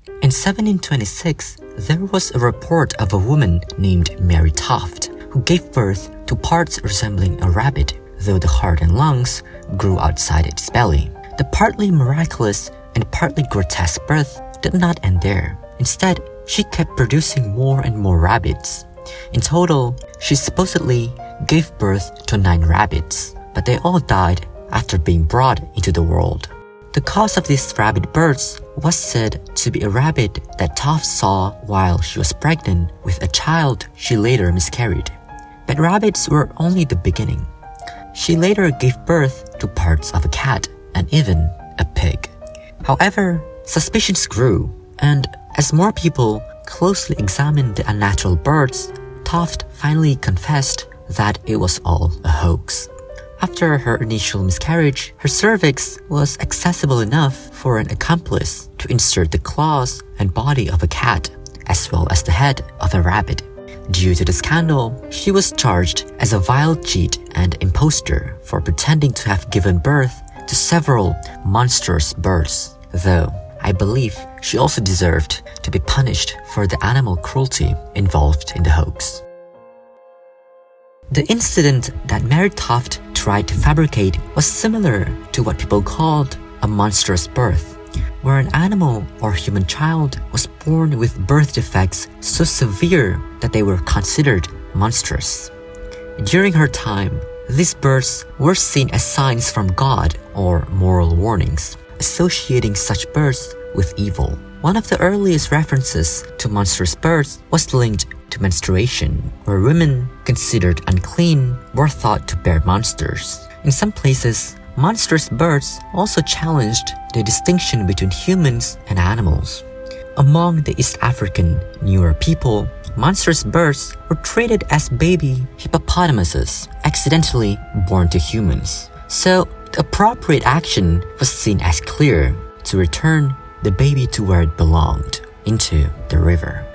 In 1726, there was a report of a woman named Mary Toft who gave birth to parts resembling a rabbit, though the heart and lungs grew outside its belly. The partly miraculous and partly grotesque birth did not end there. Instead, she kept producing more and more rabbits. In total, she supposedly gave birth to 9 rabbits, but they all died after being brought into the world. The cause of these rabbit births was said to be a rabbit that Toft saw while she was pregnant with a child she later miscarried. But rabbits were only the beginning. She later gave birth to parts of a cat and even a pig. However, suspicions grew, and as more people closely examined the unnatural births, Toft finally confessed that it was all a hoax. After her initial miscarriage, her cervix was accessible enough for an accomplice to insert the claws and body of a cat, as well as the head of a rabbit. Due to the scandal, she was charged as a vile cheat and impostor for pretending to have given birth to several monstrous births, though I believe she also deserved to be punished for the animal cruelty involved in the hoax. The incident that Mary Toft tried to fabricate was similar to what people called a monstrous birth, where an animal or human child was born with birth defects so severe that they were considered monstrous. During her time, these births were seen as signs from God or moral warnings, associating such births with evil. One of the earliest references to monstrous births was linked to menstruation, where women considered unclean were thought to bear monsters. In some places, monstrous births also challenged the distinction between humans and animals. Among the East African Nuer people, monstrous births were treated as baby hippopotamuses accidentally born to humans. So, the appropriate action was seen as clear: to return the baby to where it belonged, into the river.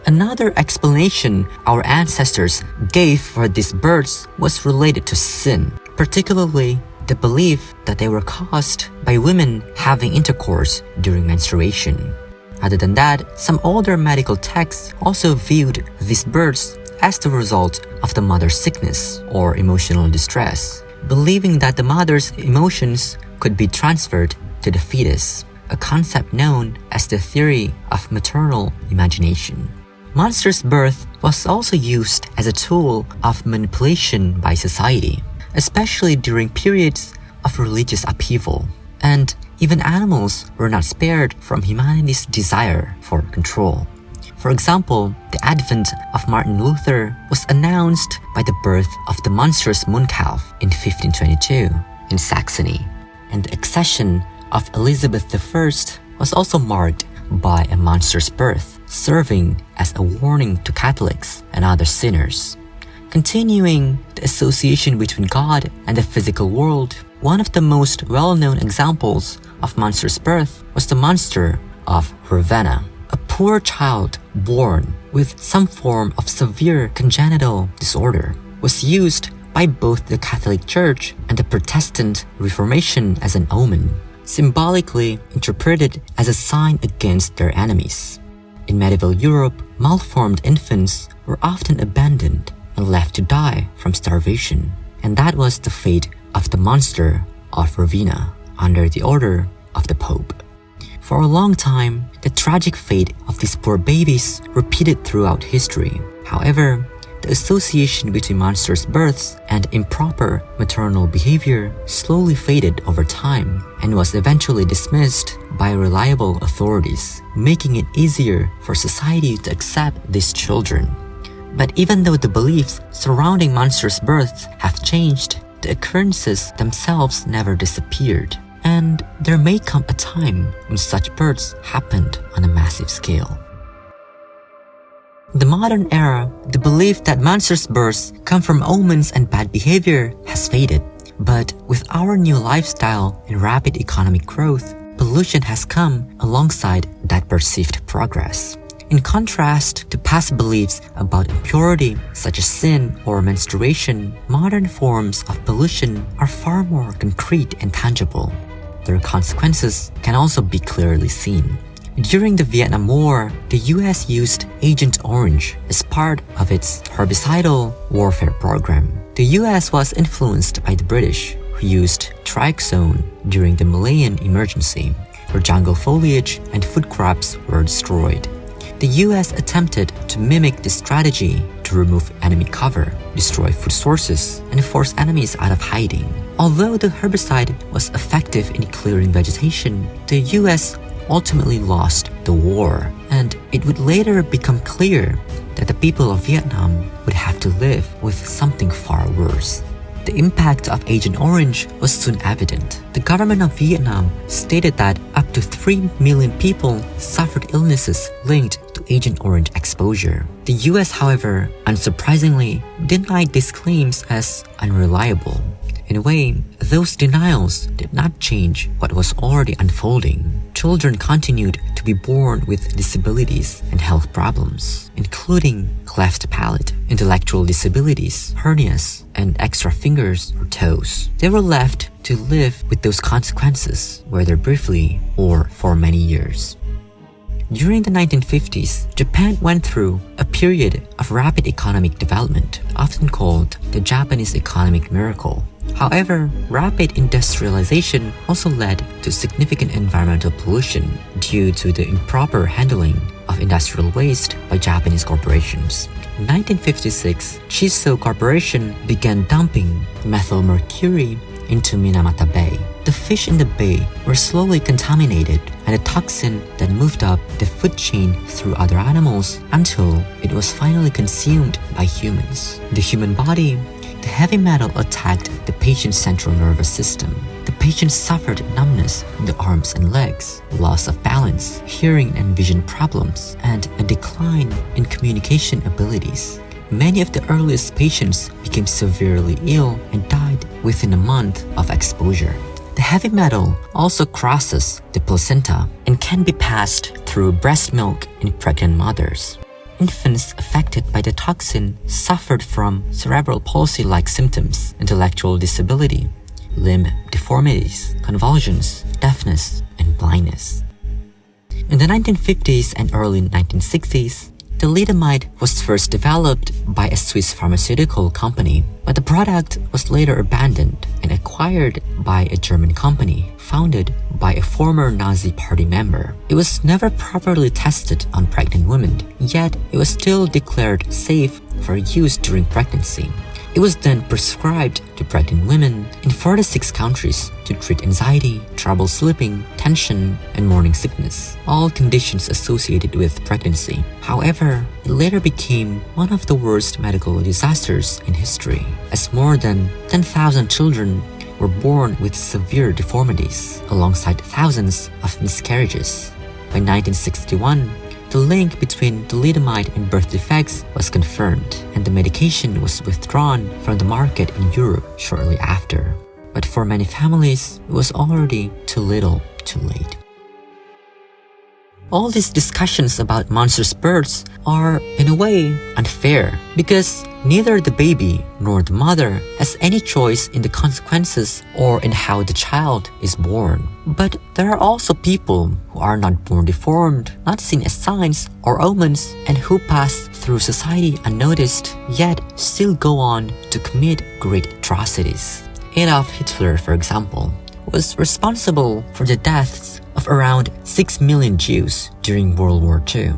Another explanation our ancestors gave for these births was related to sin, particularly the belief that they were caused by women having intercourse during menstruation. Other than that, some older medical texts also viewed these births as the result of the mother's sickness or emotional distress, believing that the mother's emotions could be transferred to the fetus, a concept known as the theory of maternal imagination. Monstrous birth was also used as a tool of manipulation by society, especially during periods of religious upheaval, and even animals were not spared from humanity's desire for control. For example, the advent of Martin Luther was announced by the birth of the monstrous moon calf in 1522 in Saxony, and the accession of Elizabeth I was also marked by a monstrous birth, serving as a warning to Catholics and other sinners. Continuing the association between God and the physical world, one of the most well-known examples of monstrous birth was the monster of Ravenna, a poor child born with some form of severe congenital disorder, was used by both the Catholic Church and the Protestant Reformation as an omen, symbolically interpreted as a sign against their enemies. In medieval Europe, malformed infants were often abandoned and left to die from starvation, and that was the fate of the monster of Ravenna under the order of the Pope. For a long time, the tragic fate of these poor babies repeated throughout history. However, the association between monstrous births and improper maternal behavior slowly faded over time and was eventually dismissed by reliable authorities, making it easier for society to accept these children. But even though the beliefs surrounding monstrous births have changed, the occurrences themselves never disappeared, and there may come a time when such births happened on a massive scale. In the modern era, the belief that monstrous births come from omens and bad behavior has faded. But with our new lifestyle and rapid economic growth, pollution has come alongside that perceived progress. In contrast to past beliefs about impurity, such as sin or menstruation, modern forms of pollution are far more concrete and tangible. Their consequences can also be clearly seen. During the Vietnam War, the US used Agent Orange as part of its herbicidal warfare program. The US was influenced by the British, who used trixone during the Malayan emergency, where jungle foliage and food crops were destroyed. The US attempted to mimic this strategy to remove enemy cover, destroy food sources, and force enemies out of hiding. Although the herbicide was effective in clearing vegetation, the US ultimately lost the war, and it would later become clear that the people of Vietnam would have to live with something far worse. The impact of Agent Orange was soon evident. The government of Vietnam stated that up to 3 million people suffered illnesses linked to Agent Orange exposure. The US, however, unsurprisingly, denied these claims as unreliable. In a way, those denials did not change what was already unfolding. Children continued to be born with disabilities and health problems, including cleft palate, intellectual disabilities, hernias, and extra fingers or toes. They were left to live with those consequences, whether briefly or for many years. During the 1950s, Japan went through a period of rapid economic development, often called the Japanese economic miracle. However, rapid industrialization also led to significant environmental pollution due to the improper handling of industrial waste by Japanese corporations. In 1956, Chiso Corporation began dumping methyl mercury into Minamata Bay. The fish in the bay were slowly contaminated, and the toxin then moved up the food chain through other animals until it was finally consumed by humans. The human body, the heavy metal attacked the patient's central nervous system. The patient suffered numbness in the arms and legs, loss of balance, hearing and vision problems, and a decline in communication abilities. Many of the earliest patients became severely ill and died within a month of exposure. The heavy metal also crosses the placenta and can be passed through breast milk in pregnant mothers. Infants affected by the toxin suffered from cerebral palsy-like symptoms, intellectual disability, limb deformities, convulsions, deafness, and blindness. In the 1950s and early 1960s, thalidomide was first developed by a Swiss pharmaceutical company, but the product was later abandoned and acquired by a German company founded by a former Nazi party member. It was never properly tested on pregnant women, yet it was still declared safe for use during pregnancy. It was then prescribed to pregnant women in 46 countries to treat anxiety, trouble sleeping, tension, and morning sickness, all conditions associated with pregnancy. However, it later became one of the worst medical disasters in history, as more than 10,000 children were born with severe deformities, alongside thousands of miscarriages. By 1961, the link between thalidomide and birth defects was confirmed, and the medication was withdrawn from the market in Europe shortly after. But for many families, it was already too little, too late. All these discussions about monstrous births are, in a way, unfair because neither the baby nor the mother has any choice in the consequences or in how the child is born. But there are also people who are not born deformed, not seen as signs or omens, and who pass through society unnoticed, yet still go on to commit great atrocities. Adolf Hitler, for example, was responsible for the deaths of around 6 million Jews during World War II.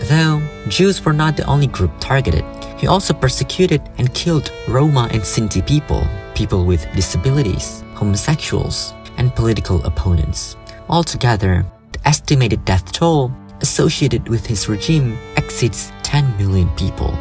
Though Jews were not the only group targeted, he also persecuted and killed Roma and Sinti people with disabilities, homosexuals, and political opponents. Altogether, the estimated death toll associated with his regime exceeds 10 million people.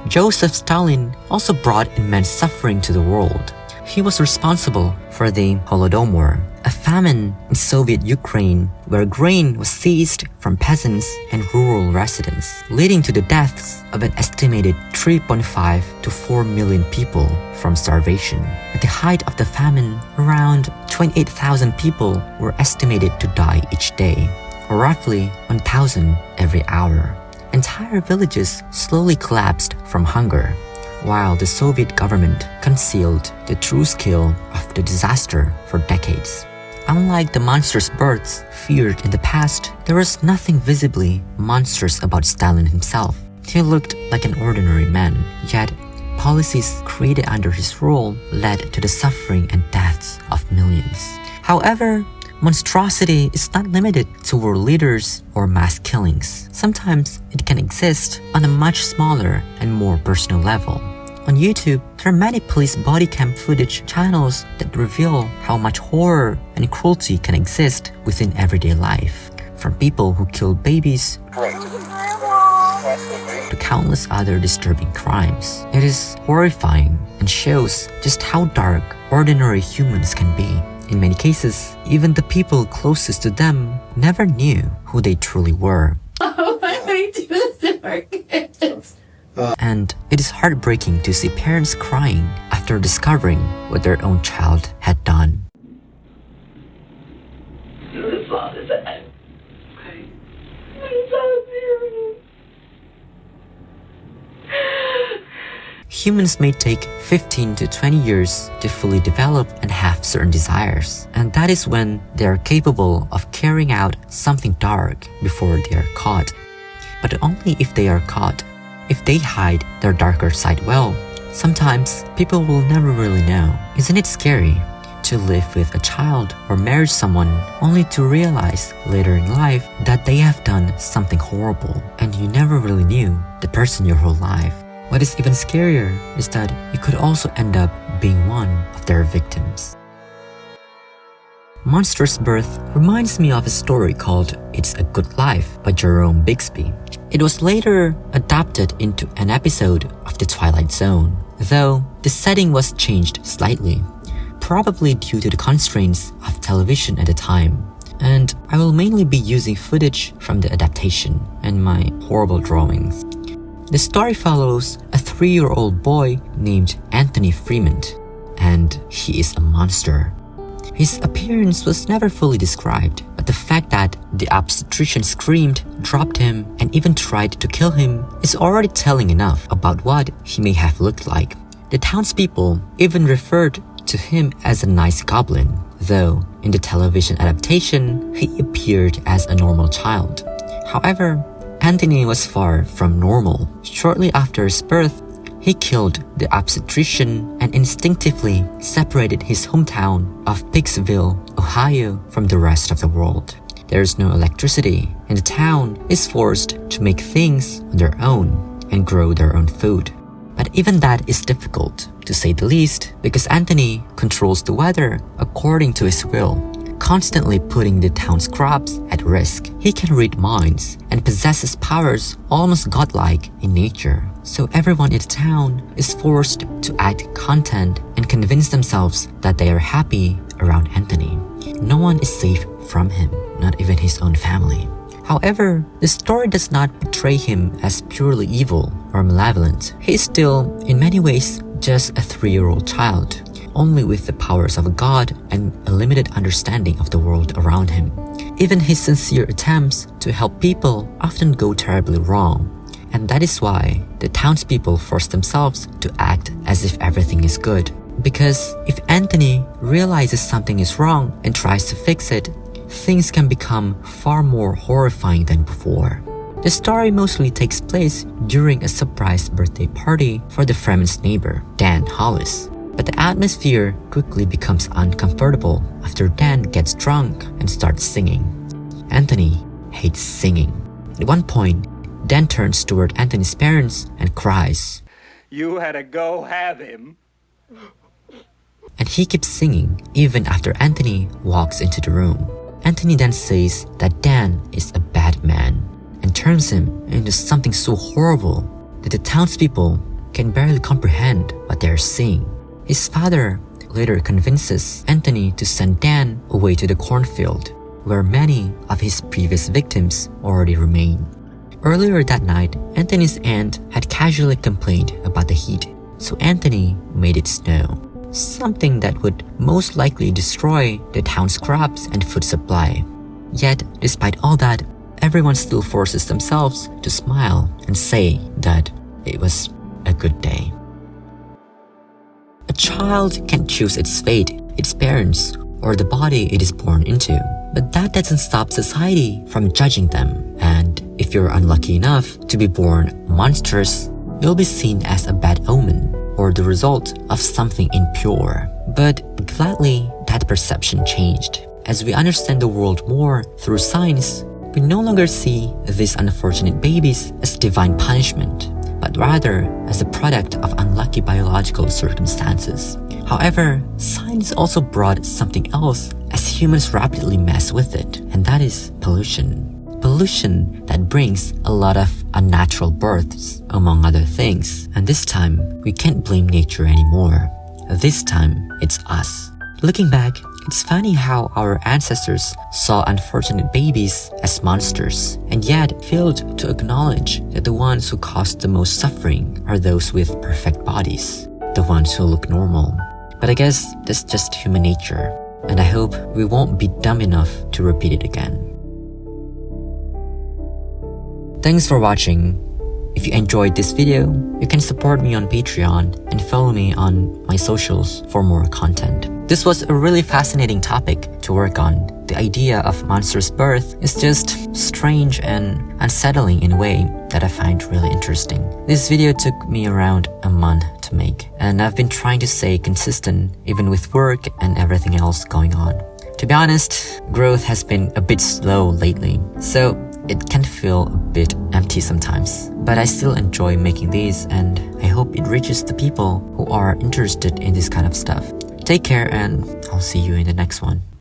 Joseph Stalin also brought immense suffering to the world. He was responsible for the Holodomor, a famine in Soviet Ukraine where grain was seized from peasants and rural residents, leading to the deaths of an estimated 3.5 to 4 million people from starvation. At the height of the famine, around 28,000 people were estimated to die each day, or roughly 1,000 every hour. Entire villages slowly collapsed from hunger, while the Soviet government concealed the true scale of the disaster for decades. Unlike the monstrous births feared in the past, there was nothing visibly monstrous about Stalin himself. He looked like an ordinary man, yet policies created under his rule led to the suffering and deaths of millions. However, monstrosity is not limited to world leaders or mass killings. Sometimes it can exist on a much smaller and more personal level. On YouTube, there are many police body cam footage channels that reveal how much horror and cruelty can exist within everyday life. From people who kill babies to countless other disturbing crimes. It is horrifying and shows just how dark ordinary humans can be. In many cases, even the people closest to them never knew who they truly were. Why do we do this to our kids? And it is heartbreaking to see parents crying after discovering what their own child had done. This song is that. Okay. It's so serious. Humans may take 15 to 20 years to fully develop and have certain desires, and that is when they are capable of carrying out something dark before they are caught. But only if they are caught. If they hide their darker side well, sometimes people will never really know. Isn't it scary to live with a child or marry someone only to realize later in life that they have done something horrible and you never really knew the person your whole life? What is even scarier is that you could also end up being one of their victims. Monstrous Birth reminds me of a story called It's a Good Life by Jerome Bixby. It was later adapted into an episode of The Twilight Zone, though the setting was changed slightly, probably due to the constraints of television at the time. And I will mainly be using footage from the adaptation and my horrible drawings. The story follows a 3-year-old boy named Anthony Fremont, and he is a monster. His appearance was never fully described, but the fact that the obstetrician screamed, dropped him, and even tried to kill him is already telling enough about what he may have looked like. The townspeople even referred to him as a nice goblin, though in the television adaptation, he appeared as a normal child. However, Anthony was far from normal. Shortly after his birth, he killed the obstetrician and instinctively separated his hometown of Pikesville, Ohio from the rest of the world. There is no electricity, and the town is forced to make things on their own and grow their own food. But even that is difficult, to say the least, because Anthony controls the weather according to his will, constantly putting the town's crops at risk. He can read minds and possesses powers almost godlike in nature. So everyone in the town is forced to act content and convince themselves that they are happy around Anthony. No one is safe from him, not even his own family. However, the story does not portray him as purely evil or malevolent. He is still, in many ways, just a 3-year-old child, only with the powers of a god and a limited understanding of the world around him. Even his sincere attempts to help people often go terribly wrong. And that is why the townspeople force themselves to act as if everything is good. Because if Anthony realizes something is wrong and tries to fix it, things can become far more horrifying than before. The story mostly takes place during a surprise birthday party for the Freeman's neighbor, Dan Hollis. But the atmosphere quickly becomes uncomfortable after Dan gets drunk and starts singing. Anthony hates singing. At one point, Dan turns toward Anthony's parents and cries, "You had to go have him." And he keeps singing even after Anthony walks into the room. Anthony then says that Dan is a bad man and turns him into something so horrible that the townspeople can barely comprehend what they are seeing. His father later convinces Anthony to send Dan away to the cornfield, where many of his previous victims already remain. Earlier that night, Anthony's aunt had casually complained about the heat, so Anthony made it snow, something that would most likely destroy the town's crops and food supply. Yet, despite all that, everyone still forces themselves to smile and say that it was a good day. A child can choose its fate, its parents, or the body it is born into. But that doesn't stop society from judging them. And if you're unlucky enough to be born monstrous, you'll be seen as a bad omen or the result of something impure. But gladly, that perception changed. As we understand the world more through science, we no longer see these unfortunate babies as divine punishment, but rather as a product of unlucky biological circumstances. However, science also brought something else as humans rapidly mess with it, and that is pollution. Pollution that brings a lot of unnatural births, among other things. And this time, we can't blame nature anymore. This time, it's us. Looking back, it's funny how our ancestors saw unfortunate babies as monsters, and yet failed to acknowledge that the ones who caused the most suffering are those with perfect bodies, the ones who look normal. But I guess that's just human nature, and I hope we won't be dumb enough to repeat it again. Thanks for watching. If you enjoyed this video, you can support me on Patreon and follow me on my socials for more content. This was a really fascinating topic to work on. The idea of monstrous birth is just strange and unsettling in a way that I find really interesting. This video took me around a month to make, and I've been trying to stay consistent even with work and everything else going on. To be honest, growth has been a bit slow lately, so it can feel a bit empty sometimes. But I still enjoy making these, and I hope it reaches the people who are interested in this kind of stuff. Take care, and I'll see you in the next one.